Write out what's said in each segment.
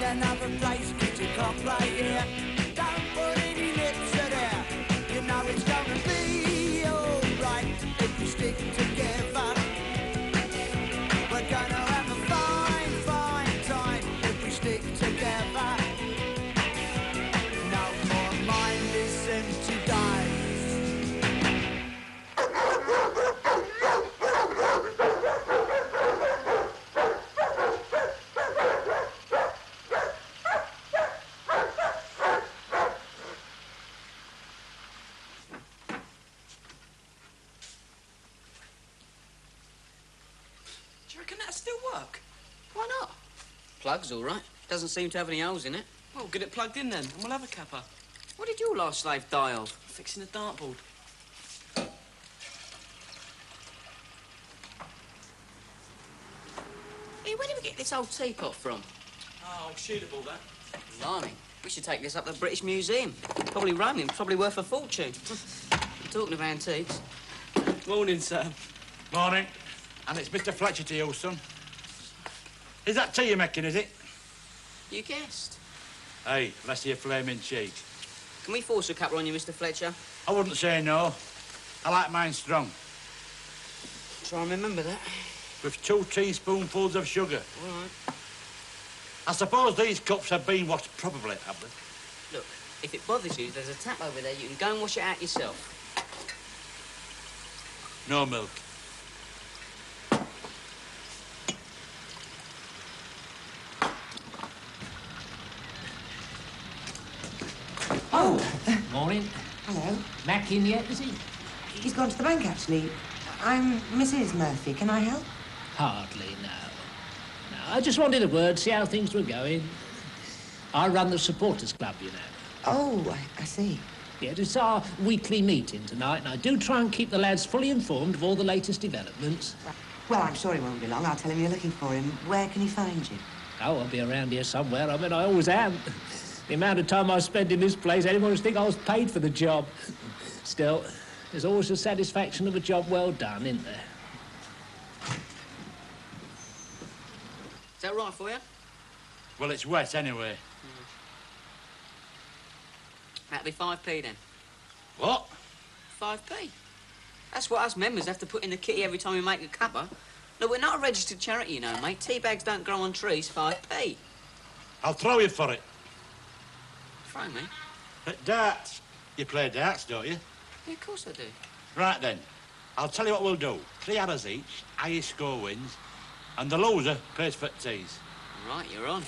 another place, cause you can't play here. Don't put any lips to there. You know it's gonna be alright if we stick together. We're gonna have a fine, fine time if we stick together. No more mindless empty days. Do you reckon that'll still work? Why not? Plug's all right. Doesn't seem to have any holes in it. Well, get it plugged in then, and we'll have a capper. What did your last slave die of? Fixing a dartboard. Hey, where did we get this old teapot from? Oh, shootable, that. Blimey, we should take this up to the British Museum. Probably Roman, probably worth a fortune. Talking of antiques. Morning, Sam. Morning. And it's Mr. Fletcher to you, son. Is that tea you're making, is it? You guessed. Hey, bless your flaming cheek. Can we force a cuppa on you, Mr. Fletcher? I wouldn't say no. I like mine strong. Try and remember that. With 2 teaspoonfuls of sugar. All right. I suppose these cups have been washed properly, have they? Look, if it bothers you, there's a tap over there. You can go and wash it out yourself. No milk. Oh! Morning. Hello. Mac in yet, is he? He's gone to the bank, actually. I'm Mrs. Murphy. Can I help? Hardly, no. No, I just wanted a word, see how things were going. I run the supporters club, you know. Oh, I see. Yeah, it's our weekly meeting tonight, and I do try and keep the lads fully informed of all the latest developments. Well, I'm sure he won't be long. I'll tell him you're looking for him. Where can he find you? Oh, I'll be around here somewhere. I mean, I always am. The amount of time I spend in this place, anyone would think I was paid for the job. Still, there's always the satisfaction of a job well done, isn't there? Is that right for you? Well, it's wet anyway. That'll be 5p then. What? 5p. That's what us members have to put in the kitty every time we make a cuppa. No, we're not a registered charity, you know, mate. Tea bags don't grow on trees, 5p. I'll throw you for it. Throw me? At darts. You play darts, don't you? Yeah, of course I do. Right then. I'll tell you what we'll do. 3 hours each, highest score wins, and the loser pays for teas. Right, you're on.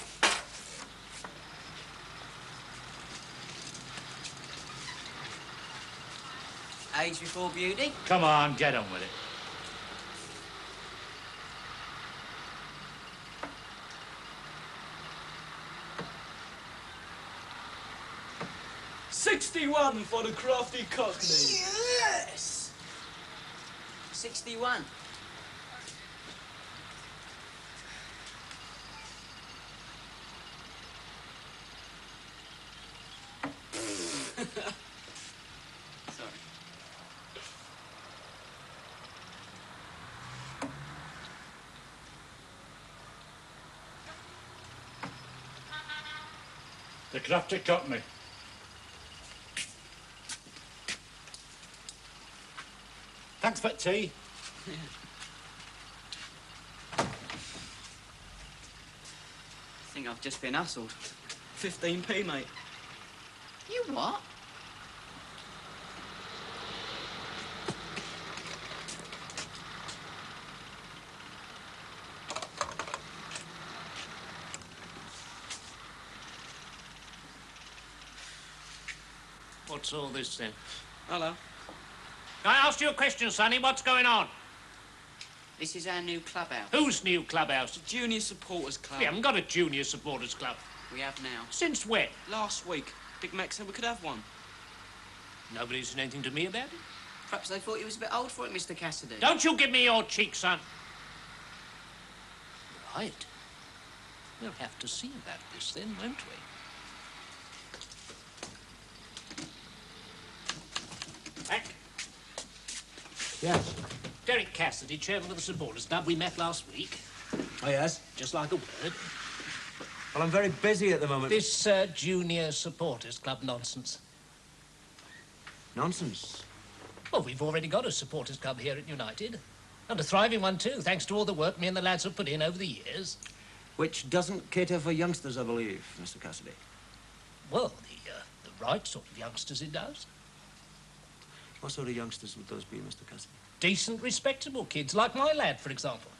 Age before beauty? Come on, get on with it. $61 for the crafty cockney. Yes! 61. Sorry. The crafty cockney. Thanks for tea. Yeah. I think I've just been hustled. 15p, mate. You what? What's all this, then? Hello. I asked you a question, Sonny. What's going on? This is our new clubhouse. Whose new clubhouse? The Junior Supporters Club. We haven't got a junior supporters club. We have now. Since when? Last week, Big Mac said we could have one. Nobody's said anything to me about it. Perhaps they thought you was a bit old for it, Mr. Cassidy. Don't you give me your cheek, son. Right. We'll have to see about this then, won't we? Mac? Yes. Derek Cassidy, chairman of the supporters club. We met last week. Oh, yes? Just like a word. Well, I'm very busy at the moment. This junior supporters club nonsense. Nonsense. Well, we've already got a supporters club here at United. And a thriving one, too, thanks to all the work me and the lads have put in over the years. Which doesn't cater for youngsters, I believe, Mr. Cassidy. Well, the right sort of youngsters it does. What sort of youngsters would those be, Mr. Cassidy? Decent, respectable kids, like my lad, for example.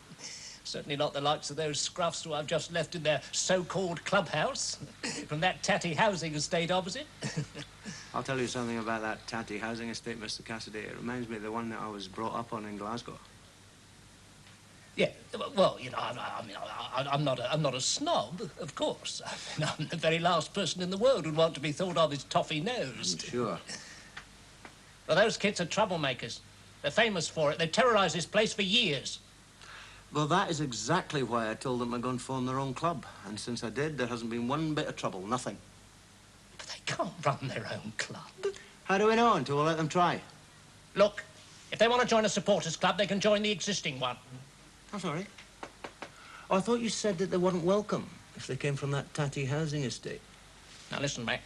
Certainly not the likes of those scruffs who I've just left in their so-called clubhouse from that tatty housing estate opposite. I'll tell you something about that tatty housing estate, Mr. Cassidy. It reminds me of the one that I was brought up on in Glasgow. Yeah, well, you know, I'm not a snob, of course. I mean, I'm the very last person in the world who'd want to be thought of as toffee-nosed. Sure. Well, those kids are troublemakers. They're famous for it. They've terrorised this place for years. Well, that is exactly why I told them to go and form their own club. And since I did, there hasn't been one bit of trouble, nothing. But they can't run their own club. How do we know until we let them try? Look, if they want to join a supporters club, they can join the existing one. I'm sorry. Oh, I thought you said that they weren't welcome if they came from that tatty housing estate. Now, listen, Mac.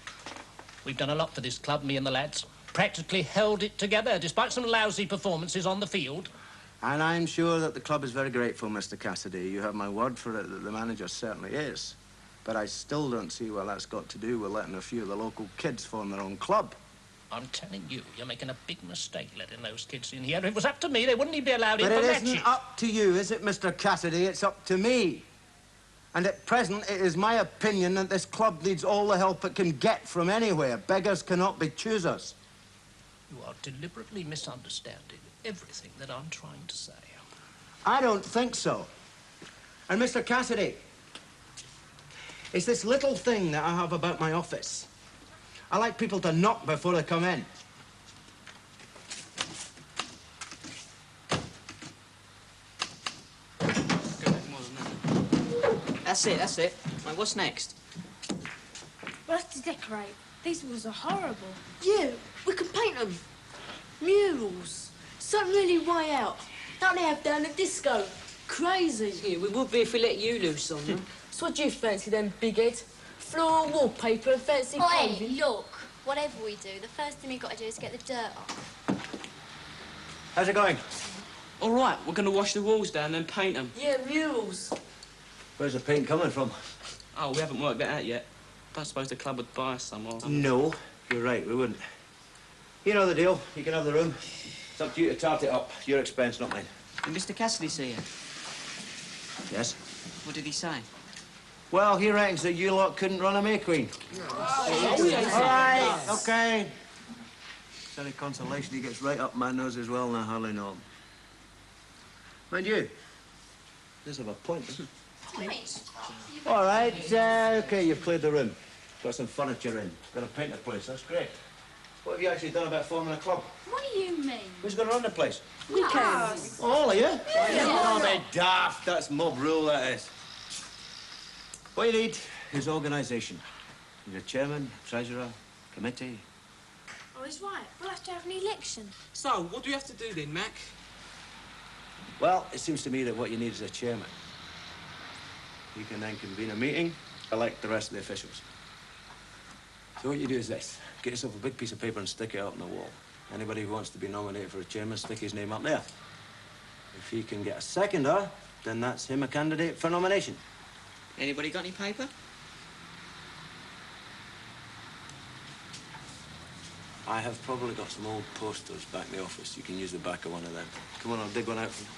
We've done a lot for this club, me and the lads. Practically held it together, despite some lousy performances on the field. And I'm sure that the club is very grateful, Mr. Cassidy. You have my word for it that the manager certainly is. But I still don't see what that's got to do with letting a few of the local kids form their own club. I'm telling you, you're making a big mistake letting those kids in here. If it was up to me, they wouldn't even be allowed in But for it matches. isn't up to you, is it, Mr. Cassidy? It's up to me. And at present, it is my opinion that this club needs all the help it can get from anywhere. Beggars cannot be choosers. You are deliberately misunderstanding everything that I'm trying to say. I don't think so. And Mr. Cassidy, it's this little thing that I have about my office. I like people to knock before they come in. That's it. Right, what's next? We'll have to decorate. These walls are horrible. Yeah, we can paint them. Murals. Something really way out. Like they have down at disco. Crazy. Yeah, we would be if we let you loose on them. So what do you fancy then, big head? Floral wallpaper and fancy Hey, clothing? look, whatever we do, the first thing we've got to do is get the dirt off. How's it going? All right, we're going to wash the walls down and then paint them. Yeah, murals. Where's the paint coming from? Oh, we haven't worked that out yet. Don't suppose the club would buy us some or... No, you're right, we wouldn't. You know the deal. You can have the room. It's up to you to tart it up. Your expense, not mine. Did Mr. Cassidy see you? Yes? What did he say? Well, he reckons that you lot couldn't run a May Queen. All right, OK. It's any consolation, he gets right up my nose as well, and I hardly know him. Mind you, does have a point. All right, OK, you've cleared the room. Got some furniture in. Got to paint the place, that's great. What have you actually done about forming a club? What do you mean? Who's going to run the place? We can. All of you? Don't be daft. That's mob rule, that is. What you need is organisation. You're chairman, treasurer, committee. Oh, he's right. We'll have to have an election. So, what do we have to do then, Mac? Well, it seems to me that what you need is a chairman. You can then convene a meeting, elect the rest of the officials. So what you do is this. Get yourself a big piece of paper and stick it up on the wall. Anybody who wants to be nominated for a chairman, stick his name up there. If he can get a seconder, then that's him a candidate for nomination. Anybody got any paper? I have probably got some old posters back in the office. You can use the back of one of them. Come on, I'll dig one out for you.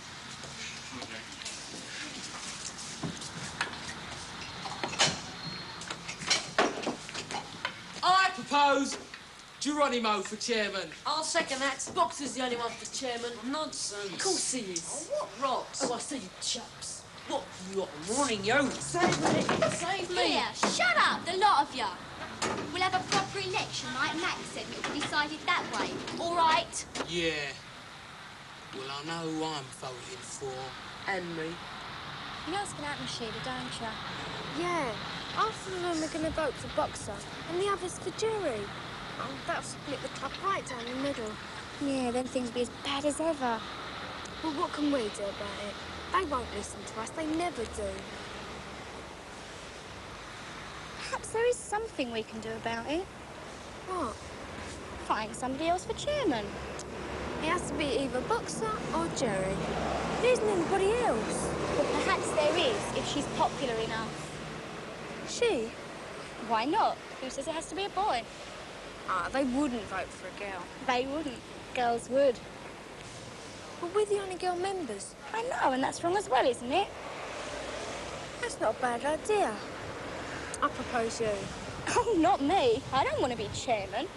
I propose Geronimo for chairman. I'll second that. Boxer's the only one for chairman. Nonsense. Of course he is. What rocks? Oh, I see you chaps. What What? Morning, yo. Save me. Save me. Here, shut up, the lot of you. We'll have a proper election like Max said, but it'll be decided that way. All right? Yeah. Well, I know who I'm voting for. And me. You know what's going to happen, Sheila, don't you? Yeah. Half of them are going to vote for Boxer and the others for Jury. Oh, that'll split the club right down the middle. Yeah, then things will be as bad as ever. Well, what can we do about it? They won't listen to us. They never do. perhaps there is something we can do about it. What? Find somebody else for chairman. It has to be either Boxer or Jerry. There isn't anybody else. Well, perhaps there is, if she's popular enough. She? Why not? Who says it has to be a boy? Ah, they wouldn't vote for a girl. They wouldn't. Girls would. But we're the only girl members. I know, and that's wrong as well, isn't it? That's not a bad idea. I propose you. Oh, not me. I don't want to be chairman.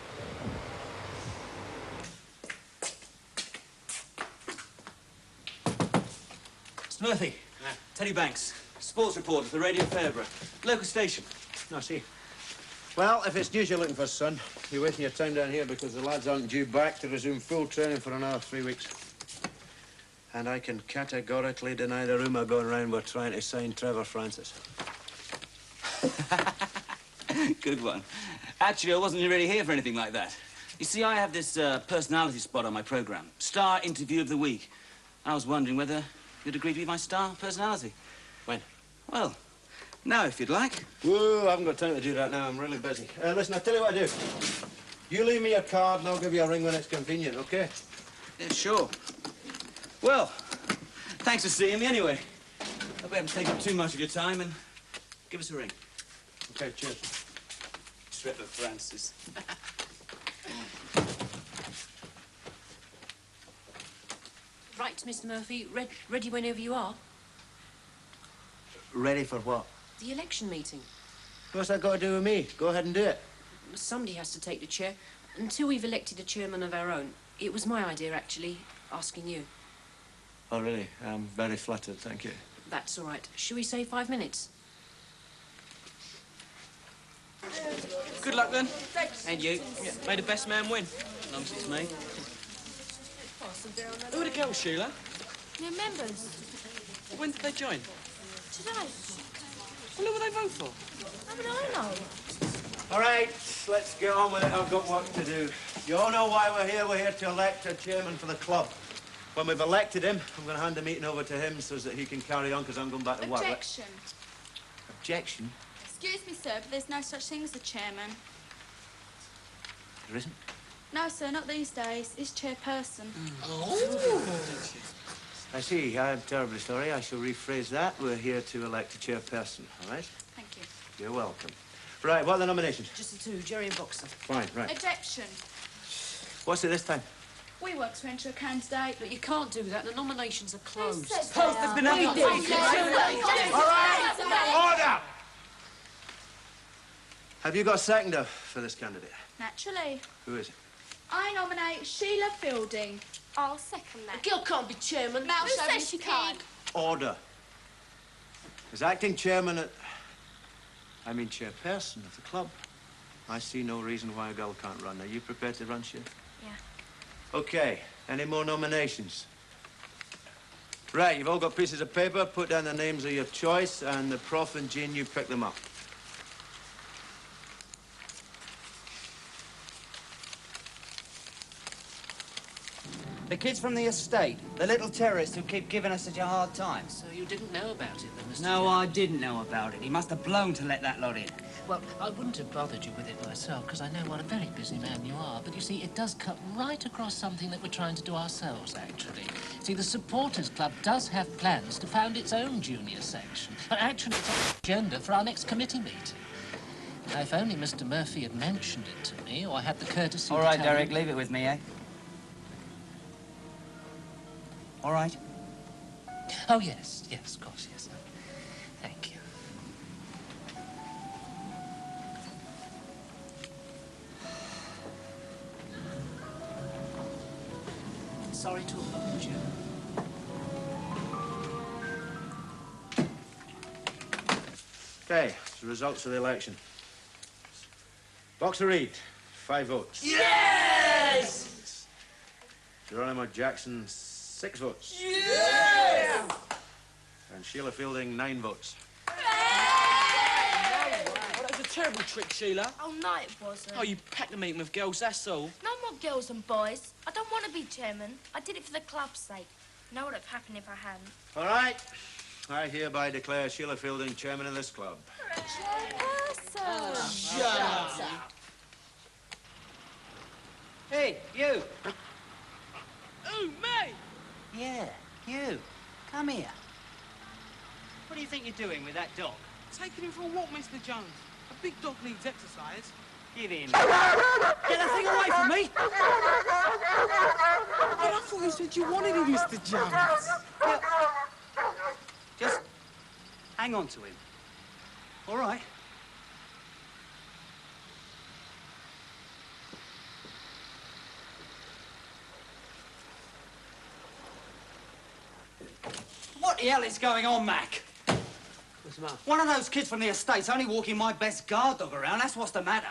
Mr. Murphy. Teddy Banks, sports reporter for Radio Fairborough. Local station. I see. Well, if it's news you're looking for, son, you're wasting your time down here because the lads aren't due back to resume full training for another 3 weeks. And I can categorically deny the rumour going around we're trying to sign Trevor Francis. Good one. Actually, I wasn't really here for anything like that. You see, I have this personality spot on my programme, Star Interview of the Week. I was wondering whether you'd agree to be my star personality. When? Well, now, if you'd like. Whoa, I haven't got time to do that now. I'm really busy. Listen, I'll tell you what I do. You leave me your card and I'll give you a ring when it's convenient, OK? Yeah, sure. Well, thanks for seeing me anyway. Hope I haven't taken up too much of your time, and give us a ring. OK, cheers. Trevor Francis. Right, Mr. Murphy. Ready whenever you are. Ready for what? The election meeting. What's that got to do with me? Go ahead and do it. Somebody has to take the chair. Until we've elected a chairman of our own. It was my idea, actually, asking you. Oh, really? I'm very flattered, thank you. That's all right. Shall we say 5 minutes? Good luck, then. And you. Yeah. May the best man win. As long as it's me. Who are the girls, Sheila? New members. When did they join? Today. Well, who will they vote for? How would I know? All right, let's get on with it. I've got work to do. You all know why we're here. We're here to elect a chairman for the club. When we've elected him, I'm going to hand the meeting over to him so that he can carry on, because I'm going back to work. Objection. Objection? Excuse me, sir, but there's no such thing as a chairman. There isn't? No, sir, not these days. He's chairperson. Oh! I see. I'm terribly sorry. I shall rephrase that. We're here to elect a chairperson, all right? Thank you. You're welcome. Right, what are the nominations? Just the two, Jerry and Boxer. Fine, right. Objection. What's it this time? We work to enter a candidate. But you can't do that. The nominations are closed. Closed, there's been nothing. All right, order! Have you got a seconder for this candidate? Naturally. Who is it? I nominate Sheila Fielding. I'll second that. The girl can't be chairman. Who says she can't? Order. As acting chairman chairperson of the club, I see no reason why a girl can't run. Are you prepared to run, Sheila? Yeah. OK. Any more nominations? Right, you've all got pieces of paper. Put down the names of your choice, and the Prof and Jean, you pick them up. The kids from the estate, the little terrorists who keep giving us such a hard time. So you didn't know about it, then, Mr. No, I didn't know about it. He must have blown to let that lot in. Well, I wouldn't have bothered you with it myself, because I know what a very busy man you are. But you see, it does cut right across something that we're trying to do ourselves, actually. See, the Supporters Club does have plans to found its own junior section. But actually, it's on the agenda for our next committee meeting. Now, if only Mr. Murphy had mentioned it to me, or had the courtesy All to right, tell Derek, me... leave it with me, eh? All right. Oh, yes, of course, yes. Thank you. Sorry to have you. OK, the results of the election. Boxer Reid, 5 votes. Yes! Geronimo Jackson, 6 votes. Yeah! And Sheila Fielding, 9 votes. Well, that was a terrible trick, Sheila. Oh, no, it wasn't. Oh, you packed the meeting with girls, that's all. No more girls and boys. I don't want to be chairman. I did it for the club's sake. You know what would have happened if I hadn't? All right. I hereby declare Sheila Fielding chairman of this club. Chairperson! You. Who, me? Yeah, you. Come here. What do you think you're doing with that dog? Taking him for a walk, Mr. Jones. A big dog needs exercise. Give him. Get that thing away from me! But I thought you said you wanted him, Mr. Jones. Just hang on to him. All right? What the hell is going on, Mac? What's the matter? One of those kids from the estate's only walking my best guard dog around. That's what's the matter.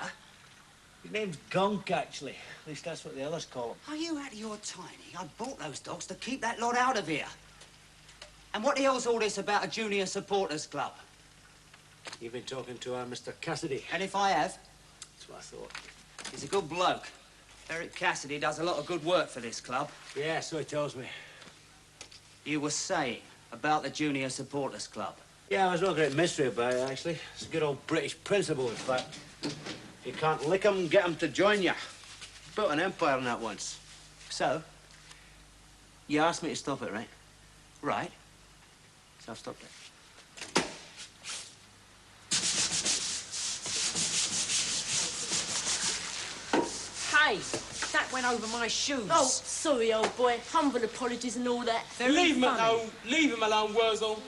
His name's Gunk, actually. At least that's what the others call him. Are you out of your tiny? I bought those dogs to keep that lot out of here. And what the hell's all this about a junior supporters club? You've been talking to Mr. Cassidy. And if I have? That's what I thought. He's a good bloke. Eric Cassidy does a lot of good work for this club. Yeah, so he tells me. You were saying about the junior supporters club. Yeah, there's no great mystery about it, actually. It's a good old British principle, in fact. If you can't lick 'em, get 'em to join you. Built an empire on that once. So, you asked me to stop it, right? Right. So I've stopped it. Hey, that went over my shoes. Oh, sorry, old boy. Humble apologies and all that. Leave him alone. Leave him alone, Wurzel.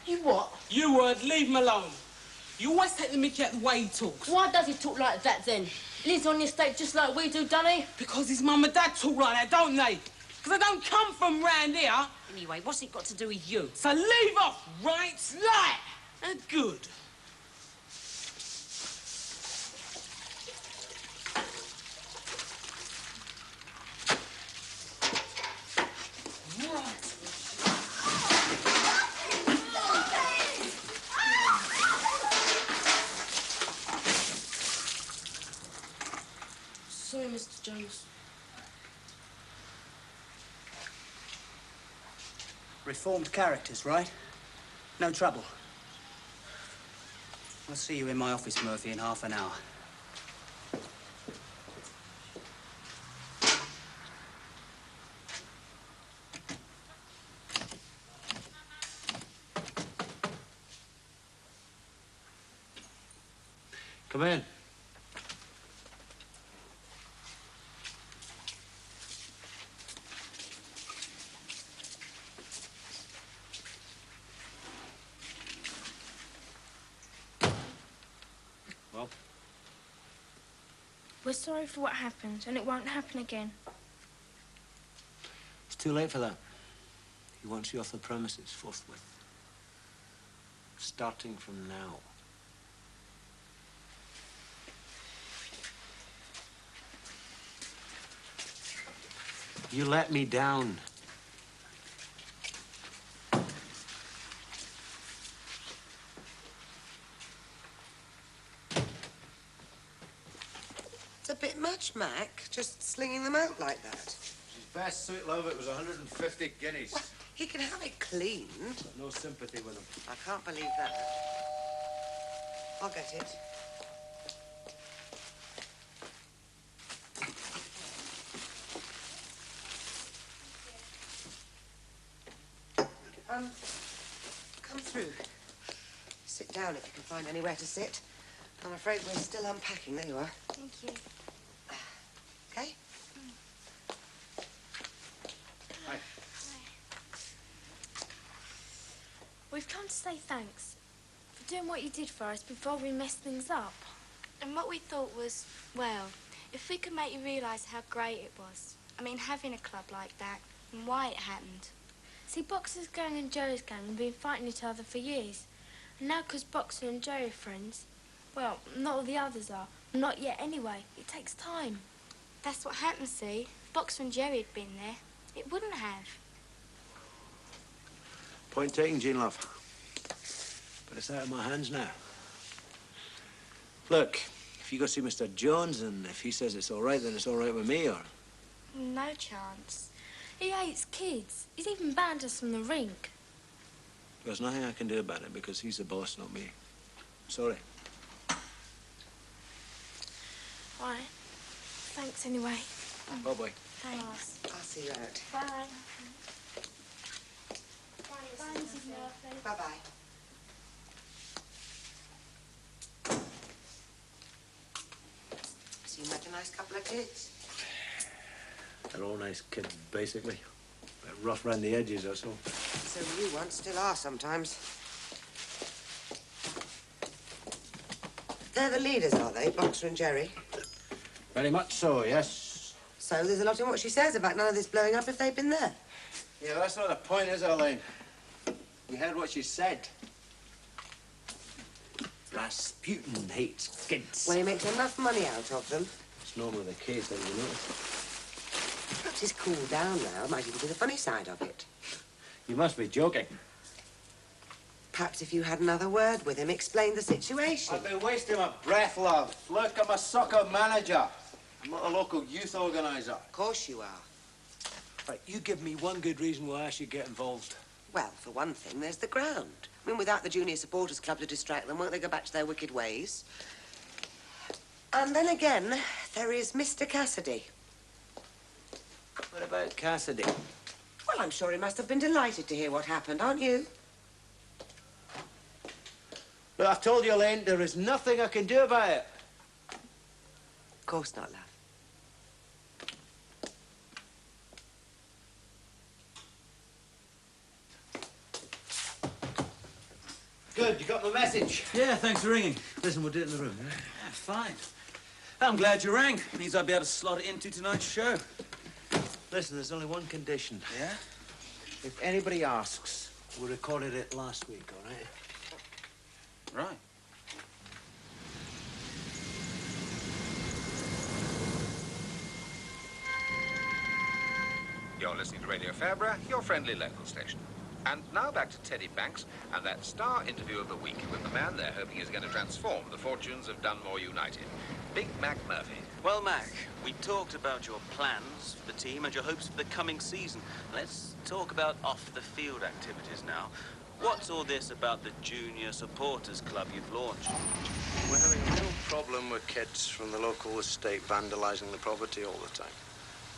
You what? You word, leave him alone. You always take the mickey out the way he talks. Why does he talk like that, then? He lives on the estate just like we do, doesn't he? Because his mum and dad talk like that, don't they? Because they don't come from round here. Anyway, what's it got to do with you? So leave off, right? Right. And good. Sorry, Mr. Jones. Reformed characters, right? No trouble. I'll see you in my office, Murphy, in half an hour. Come in. Well? We're sorry for what happened, and it won't happen again. It's too late for that. He wants you off the premises forthwith. Starting from now. You let me down. It's a bit much, Mac, just slinging them out like that. His best suit, love, it was 150 guineas. Well, he can have it cleaned. No sympathy with him. I can't believe that. I'll get it. Come through. Sit down if you can find anywhere to sit. I'm afraid we're still unpacking. There you are. Thank you. Okay? Hi. We've come to say thanks for doing what you did for us before we messed things up. And what we thought was, well, if we could make you realise how great it was. I mean, having a club like that and why it happened. See, Boxer's gang and Joe's gang have been fighting each other for years. And now, because Boxer and Joe are friends, well, not all the others are. Not yet, anyway. It takes time. That's what happened, see? If Boxer and Jerry had been there, it wouldn't have. Point taken, Jean, love. But it's out of my hands now. Look, if you go see Mr. Jones and if he says it's all right, then it's all right with me, or... No chance. He hates kids. He's even banned us from the rink. There's nothing I can do about it because he's the boss, not me. Sorry. Right. Thanks anyway. Bye-bye. Thanks. I'll see you out. Bye. Bye, Mrs. Murphy. Bye-bye. Seem like a nice couple of kids. They're all nice kids, basically. Bit rough round the edges, that's all. So you once still are sometimes. They're the leaders, are they, Boxer and Jerry? Very much so, yes. So there's a lot in what she says about none of this blowing up if they've been there. Yeah, that's not the point, is it, Elaine? You heard what she said. Rasputin hates kids. Well, he makes enough money out of them. It's normally the case, don't you know? Perhaps he's cooled down now. Might even be the funny side of it. You must be joking. Perhaps if you had another word with him, explain the situation. I've been wasting my breath, love. Look, I'm a soccer manager. I'm not a local youth organiser. Of course you are. Right, you give me one good reason why I should get involved. Well, for one thing, there's the ground. I mean, without the Junior Supporters Club to distract them, won't they go back to their wicked ways? And then again, there is Mr. Cassidy. What about Cassidy? Well, I'm sure he must have been delighted to hear what happened, aren't you? Look, I've told you, Elaine, there is nothing I can do about it. Of course not, love. Good, you got my message. Yeah, thanks for ringing. Listen, we'll do it in the room, eh? Yeah, fine. I'm glad you rang. Means I'll be able to slot it into tonight's show. Listen, there's only one condition. Yeah? If anybody asks, we recorded it last week, all right? Right. You're listening to Radio Fabra, your friendly local station. And now back to Teddy Banks and that star interview of the week with the man they're hoping is going to transform the fortunes of Dunmore United, Big Mac Murphy. Well, Mac, we talked about your plans for the team and your hopes for the coming season. Let's talk about off-the-field activities now. What's all this about the Junior Supporters Club you've launched? We're having a real problem with kids from the local estate vandalising the property all the time.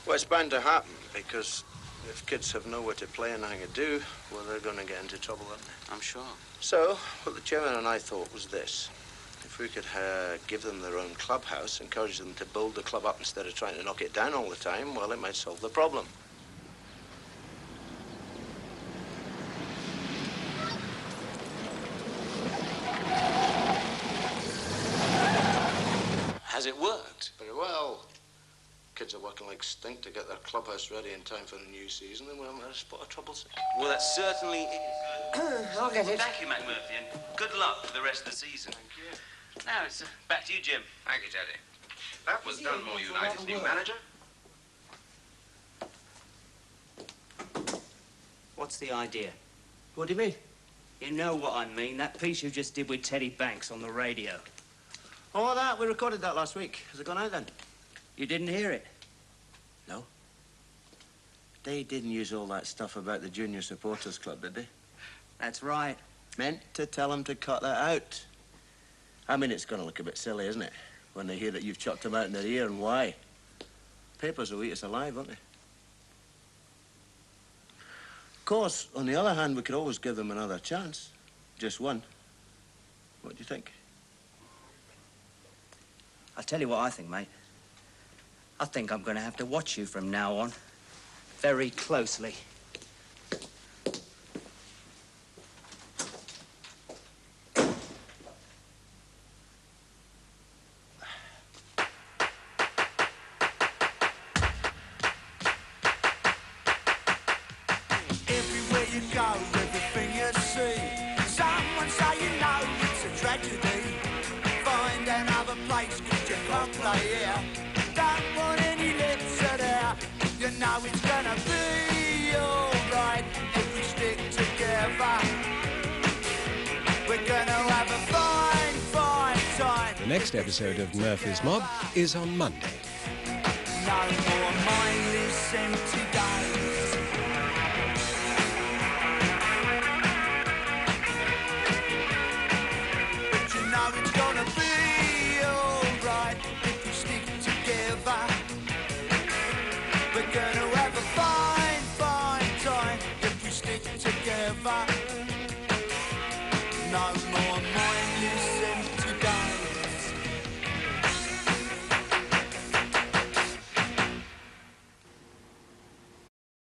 Well, it's bound to happen, because if kids have nowhere to play and nothing to do, well, they're going to get into trouble, aren't they? I'm sure. So, what the chairman and I thought was this. If we could give them their own clubhouse, encourage them to build the club up instead of trying to knock it down all the time, well, it might solve the problem. Has it worked? Very well. Kids are working like stink to get their clubhouse ready in time for the new season, and we haven't had a spot of trouble since. Well, that certainly is good. I'll get it. Thank you, Mac Murphy, and good luck for the rest of the season. Thank you. Now, it's back to you, Jim. Thank you, Teddy. That was Dunmore United's new manager. What's the idea? What do you mean? You know what I mean. That piece you just did with Teddy Banks on the radio. Oh, that. We recorded that last week. Has it gone out then? You didn't hear it? No. They didn't use all that stuff about the Junior Supporters Club, did they? That's right. Meant to tell them to cut that out. I mean, it's going to look a bit silly, isn't it? When they hear that you've chucked them out in their ear, and why? Papers will eat us alive, won't they? Of course, on the other hand, we could always give them another chance. Just one. What do you think? I'll tell you what I think, mate. I think I'm going to have to watch you from now on. Very closely. Everywhere you go, everything you see, someone say you know it's a tragedy. Find another place, 'cause you can't play here. Don't want any lecture there. You know it's gonna be alright if we stick together. We're gonna have a fine, fine time. The next episode of Murphy's Mob is on Monday. No more mindless empty